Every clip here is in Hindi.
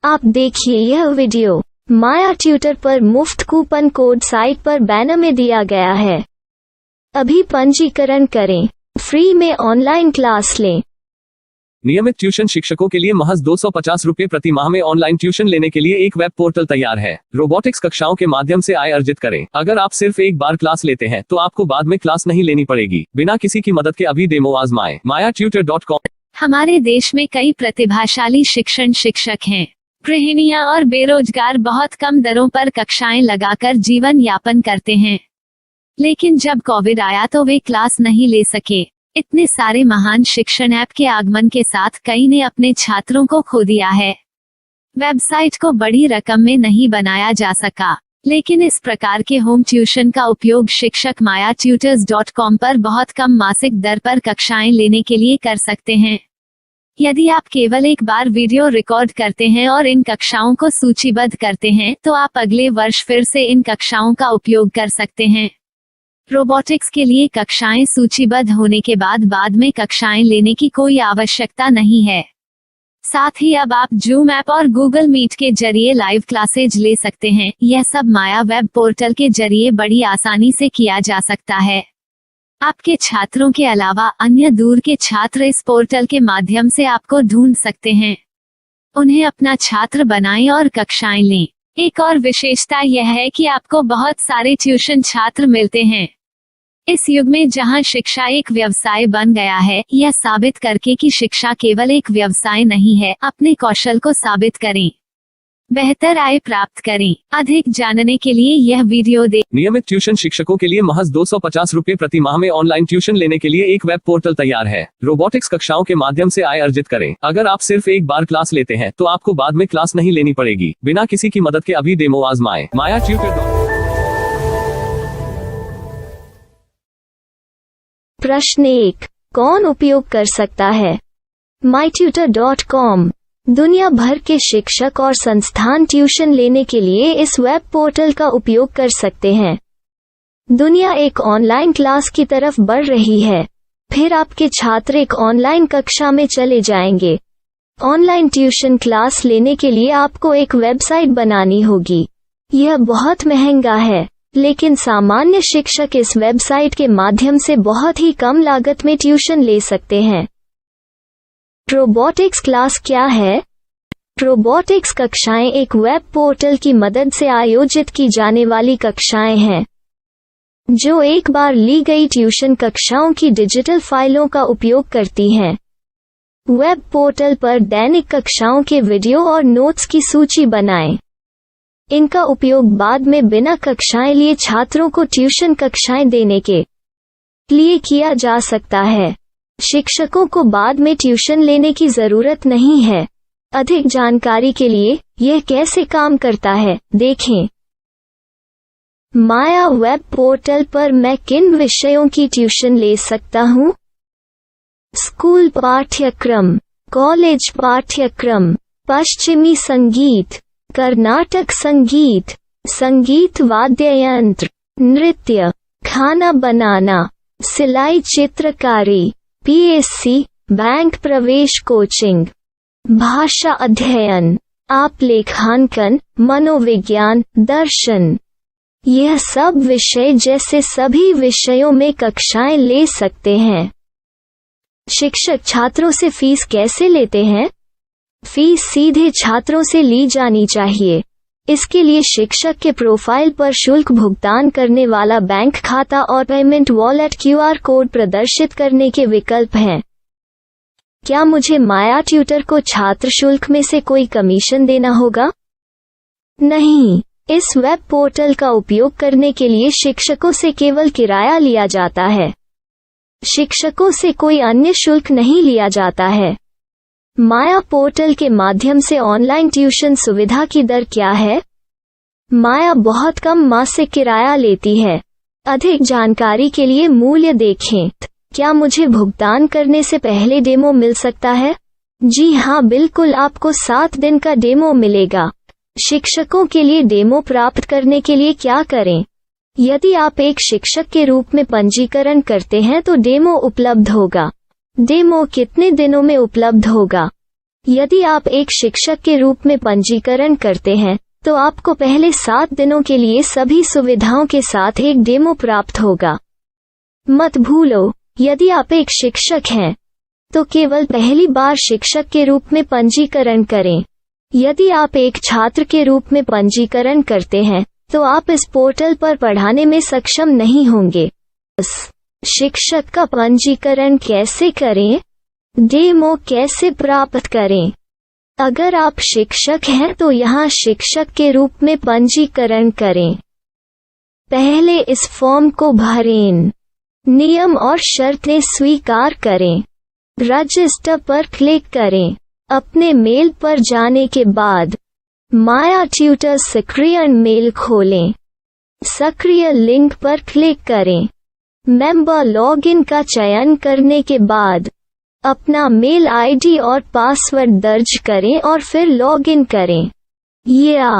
आप देखिए यह वीडियो माया ट्यूटर पर मुफ्त कूपन कोड साइट पर बैनर में दिया गया है। अभी पंजीकरण करें, फ्री में ऑनलाइन क्लास लें। नियमित ट्यूशन शिक्षकों के लिए महज 250 रुपये प्रति माह में ऑनलाइन ट्यूशन लेने के लिए एक वेब पोर्टल तैयार है। रोबोटिक्स कक्षाओं के माध्यम से आय अर्जित करें। अगर आप सिर्फ एक बार क्लास लेते हैं तो आपको बाद में क्लास नहीं लेनी पड़ेगी। बिना किसी की मदद के अभी डेमो आजमाएं। mayaTutor.com। हमारे देश में कई प्रतिभाशाली शिक्षक हैं। गृहिणियां और बेरोजगार बहुत कम दरों पर कक्षाएं लगाकर जीवन यापन करते हैं, लेकिन जब कोविड आया तो वे क्लास नहीं ले सके। इतने सारे महान शिक्षण ऐप के आगमन के साथ कई ने अपने छात्रों को खो दिया है। वेबसाइट को बड़ी रकम में नहीं बनाया जा सका, लेकिन इस प्रकार के होम ट्यूशन का उपयोग शिक्षक mayaTutors.com पर बहुत कम मासिक दर पर कक्षाएं लेने के लिए कर सकते हैं। यदि आप केवल एक बार वीडियो रिकॉर्ड करते हैं और इन कक्षाओं को सूचीबद्ध करते हैं तो आप अगले वर्ष फिर से इन कक्षाओं का उपयोग कर सकते हैं। रोबोटिक्स के लिए कक्षाएं सूचीबद्ध होने के बाद में कक्षाएं लेने की कोई आवश्यकता नहीं है। साथ ही अब आप जूम ऐप और गूगल मीट के जरिए लाइव क्लासेज ले सकते हैं। यह सब माया वेब पोर्टल के जरिए बड़ी आसानी से किया जा सकता है। आपके छात्रों के अलावा अन्य दूर के छात्र इस पोर्टल के माध्यम से आपको ढूंढ सकते हैं। उन्हें अपना छात्र बनाएं और कक्षाएं लें। एक और विशेषता यह है कि आपको बहुत सारे ट्यूशन छात्र मिलते हैं। इस युग में जहां शिक्षा एक व्यवसाय बन गया है, यह साबित करके कि शिक्षा केवल एक व्यवसाय नहीं है, अपने कौशल को साबित करें, बेहतर आय प्राप्त करें। अधिक जानने के लिए यह वीडियो देखें। नियमित ट्यूशन शिक्षकों के लिए महज 250 रुपये प्रति माह में ऑनलाइन ट्यूशन लेने के लिए एक वेब पोर्टल तैयार है। रोबोटिक्स कक्षाओं के माध्यम से आय अर्जित करें। अगर आप सिर्फ एक बार क्लास लेते हैं तो आपको बाद में क्लास नहीं लेनी पड़ेगी। बिना किसी की मदद के अभी डेमो आजमाएं। mayaTutor। प्रश्न 1, कौन उपयोग कर सकता है? myTutor.com दुनिया भर के शिक्षक और संस्थान ट्यूशन लेने के लिए इस वेब पोर्टल का उपयोग कर सकते हैं। दुनिया एक ऑनलाइन क्लास की तरफ बढ़ रही है, फिर आपके छात्र एक ऑनलाइन कक्षा में चले जाएंगे। ऑनलाइन ट्यूशन क्लास लेने के लिए आपको एक वेबसाइट बनानी होगी। यह बहुत महंगा है, लेकिन सामान्य शिक्षक इस वेबसाइट के माध्यम से बहुत ही कम लागत में ट्यूशन ले सकते हैं। रोबोटिक्स क्लास क्या है? रोबोटिक्स कक्षाएं एक वेब पोर्टल की मदद से आयोजित की जाने वाली कक्षाएं हैं, जो एक बार ली गई ट्यूशन कक्षाओं की डिजिटल फाइलों का उपयोग करती हैं। वेब पोर्टल पर दैनिक कक्षाओं के वीडियो और नोट्स की सूची बनाएं। इनका उपयोग बाद में बिना कक्षाएं लिए छात्रों को ट्यूशन कक्षाएं देने के लिए किया जा सकता है। शिक्षकों को बाद में ट्यूशन लेने की जरूरत नहीं है। अधिक जानकारी के लिए यह कैसे काम करता है देखें। माया वेब पोर्टल पर मैं किन विषयों की ट्यूशन ले सकता हूँ? स्कूल पाठ्यक्रम, कॉलेज पाठ्यक्रम, पश्चिमी संगीत, कर्नाटक संगीत, संगीत वाद्य यंत्र, नृत्य, खाना बनाना, सिलाई चित्रकारी, पीएससी, बैंक प्रवेश कोचिंग, भाषा अध्ययन, आप लेखांकन, मनोविज्ञान, दर्शन। यह सब विषय जैसे सभी विषयों में कक्षाएं ले सकते हैं। शिक्षक छात्रों से फीस कैसे लेते हैं? फीस सीधे छात्रों से ली जानी चाहिए। इसके लिए शिक्षक के प्रोफाइल पर शुल्क भुगतान करने वाला बैंक खाता और पेमेंट वॉलेट QR कोड प्रदर्शित करने के विकल्प हैं। क्या मुझे माया ट्यूटर को छात्र शुल्क में से कोई कमीशन देना होगा? नहीं, इस वेब पोर्टल का उपयोग करने के लिए शिक्षकों से केवल किराया लिया जाता है। शिक्षकों से कोई अन्य शुल्क नहीं लिया जाता है। माया पोर्टल के माध्यम से ऑनलाइन ट्यूशन सुविधा की दर क्या है? माया बहुत कम मासिक किराया लेती है। अधिक जानकारी के लिए मूल्य देखें। क्या मुझे भुगतान करने से पहले डेमो मिल सकता है? जी हाँ, बिल्कुल, आपको 7 दिन का डेमो मिलेगा। शिक्षकों के लिए डेमो प्राप्त करने के लिए क्या करें? यदि आप एक शिक्षक के रूप में पंजीकरण करते हैं तो डेमो उपलब्ध होगा। डेमो कितने दिनों में उपलब्ध होगा? यदि आप एक शिक्षक के रूप में पंजीकरण करते हैं तो आपको पहले 7 दिनों के लिए सभी सुविधाओं के साथ एक डेमो प्राप्त होगा। मत भूलो, यदि आप एक शिक्षक हैं तो केवल पहली बार शिक्षक के रूप में पंजीकरण करें। यदि आप एक छात्र के रूप में पंजीकरण करते हैं तो आप इस पोर्टल पर पढ़ाने में सक्षम नहीं होंगे। शिक्षक का पंजीकरण कैसे करें? डेमो कैसे प्राप्त करें? अगर आप शिक्षक हैं तो यहाँ शिक्षक के रूप में पंजीकरण करें। पहले इस फॉर्म को भरें। नियम और शर्तें स्वीकार करें। रजिस्टर पर क्लिक करें। अपने मेल पर जाने के बाद माया ट्यूटर सक्रिय मेल खोलें। सक्रिय लिंक पर क्लिक करें। मेंबर लॉगिन का चयन करने के बाद अपना मेल आईडी और पासवर्ड दर्ज करें और फिर लॉगिन करें या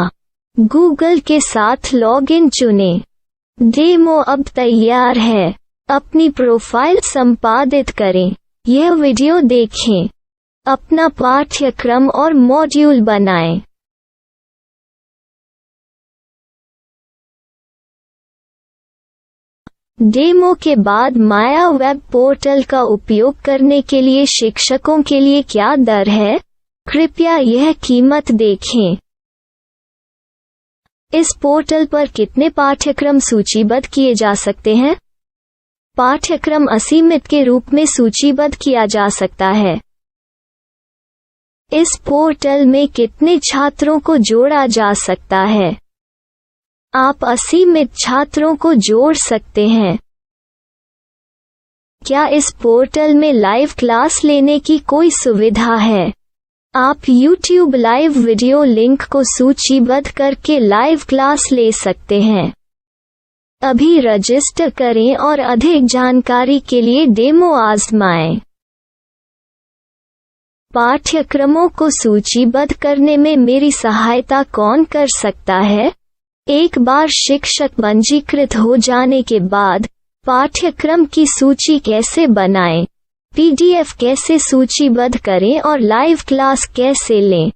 गूगल के साथ लॉगिन चुनें। डेमो अब तैयार है। अपनी प्रोफाइल संपादित करें। यह वीडियो देखें। अपना पाठ्यक्रम और मॉड्यूल बनाएं। डेमो के बाद माया वेब पोर्टल का उपयोग करने के लिए शिक्षकों के लिए क्या दर है? कृपया यह कीमत देखें। इस पोर्टल पर कितने पाठ्यक्रम सूचीबद्ध किए जा सकते हैं? पाठ्यक्रम असीमित के रूप में सूचीबद्ध किया जा सकता है। इस पोर्टल में कितने छात्रों को जोड़ा जा सकता है? आप असीमित छात्रों को जोड़ सकते हैं। क्या इस पोर्टल में लाइव क्लास लेने की कोई सुविधा है? आप YouTube लाइव वीडियो लिंक को सूचीबद्ध करके लाइव क्लास ले सकते हैं। अभी रजिस्टर करें और अधिक जानकारी के लिए डेमो आजमाएं। पाठ्यक्रमों को सूचीबद्ध करने में मेरी सहायता कौन कर सकता है? एक बार शिक्षक पंजीकृत हो जाने के बाद पाठ्यक्रम की सूची कैसे बनाएं, PDF कैसे सूचीबद्ध करें और लाइव क्लास कैसे लें,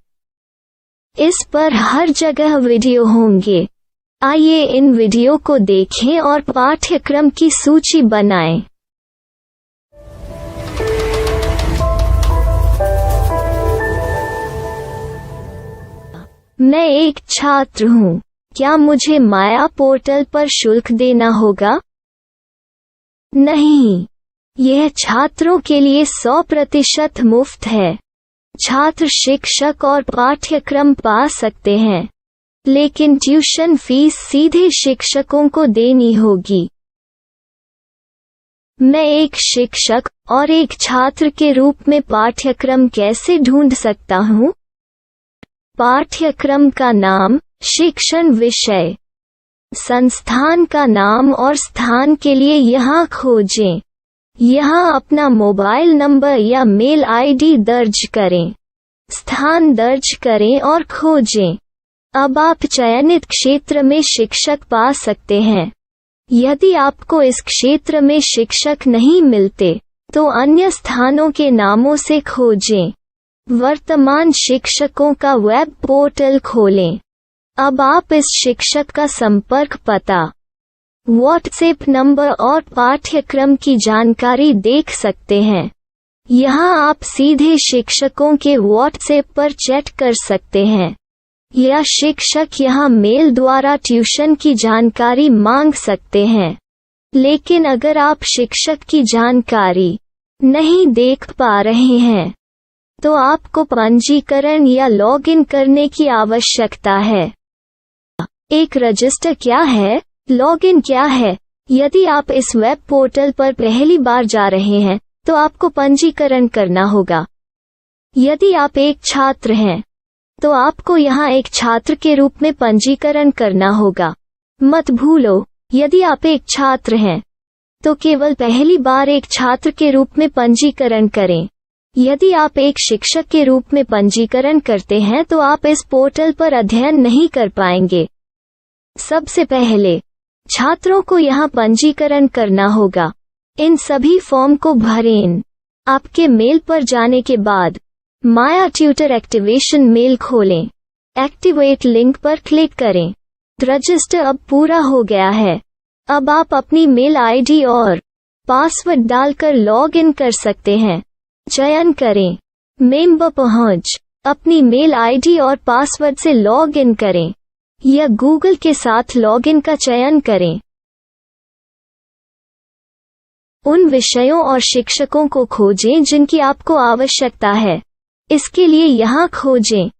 इस पर हर जगह वीडियो होंगे। आइए इन वीडियो को देखें और पाठ्यक्रम की सूची बनाएं। मैं एक छात्र हूँ। क्या मुझे माया पोर्टल पर शुल्क देना होगा? नहीं, यह छात्रों के लिए 100% मुफ्त है। छात्र शिक्षक और पाठ्यक्रम पा सकते हैं, लेकिन ट्यूशन फीस सीधे शिक्षकों को देनी होगी। मैं एक शिक्षक और एक छात्र के रूप में पाठ्यक्रम कैसे ढूंढ सकता हूँ? पाठ्यक्रम का नाम, शिक्षण विषय, संस्थान का नाम और स्थान के लिए यहाँ खोजें। यहाँ अपना मोबाइल नंबर या मेल आईडी दर्ज करें। स्थान दर्ज करें और खोजें। अब आप चयनित क्षेत्र में शिक्षक पा सकते हैं। यदि आपको इस क्षेत्र में शिक्षक नहीं मिलते तो अन्य स्थानों के नामों से खोजें। वर्तमान शिक्षकों का वेब पोर्टल खोलें। अब आप इस शिक्षक का संपर्क पता, व्हाट्सएप नंबर और पाठ्यक्रम की जानकारी देख सकते हैं। यहाँ आप सीधे शिक्षकों के व्हाट्सएप पर चैट कर सकते हैं या शिक्षक यहाँ मेल द्वारा ट्यूशन की जानकारी मांग सकते हैं। लेकिन अगर आप शिक्षक की जानकारी नहीं देख पा रहे हैं तो आपको पंजीकरण या लॉगिन करने की आवश्यकता है। एक रजिस्टर क्या है? लॉगिन क्या है? यदि आप इस वेब पोर्टल पर पहली बार जा रहे हैं तो आपको पंजीकरण करना होगा। यदि आप एक छात्र हैं तो आपको यहाँ एक छात्र के रूप में पंजीकरण करना होगा। मत भूलो, यदि आप एक छात्र हैं तो केवल पहली बार एक छात्र के रूप में पंजीकरण करें। यदि आप एक शिक्षक के रूप में पंजीकरण करते हैं तो आप इस पोर्टल पर अध्ययन नहीं कर पाएंगे। सबसे पहले छात्रों को यहाँ पंजीकरण करना होगा। इन सभी फॉर्म को भरें। आपके मेल पर जाने के बाद माया ट्यूटर एक्टिवेशन मेल खोलें। एक्टिवेट लिंक पर क्लिक करें। रजिस्टर अब पूरा हो गया है। अब आप अपनी मेल आईडी और पासवर्ड डालकर लॉग इन कर सकते हैं। चयन करें मेंबर पहुंच। अपनी मेल आईडी और पासवर्ड से लॉग इन करें या गूगल के साथ लॉग इन का चयन करें। उन विषयों और शिक्षकों को खोजें जिनकी आपको आवश्यकता है। इसके लिए यहाँ खोजें।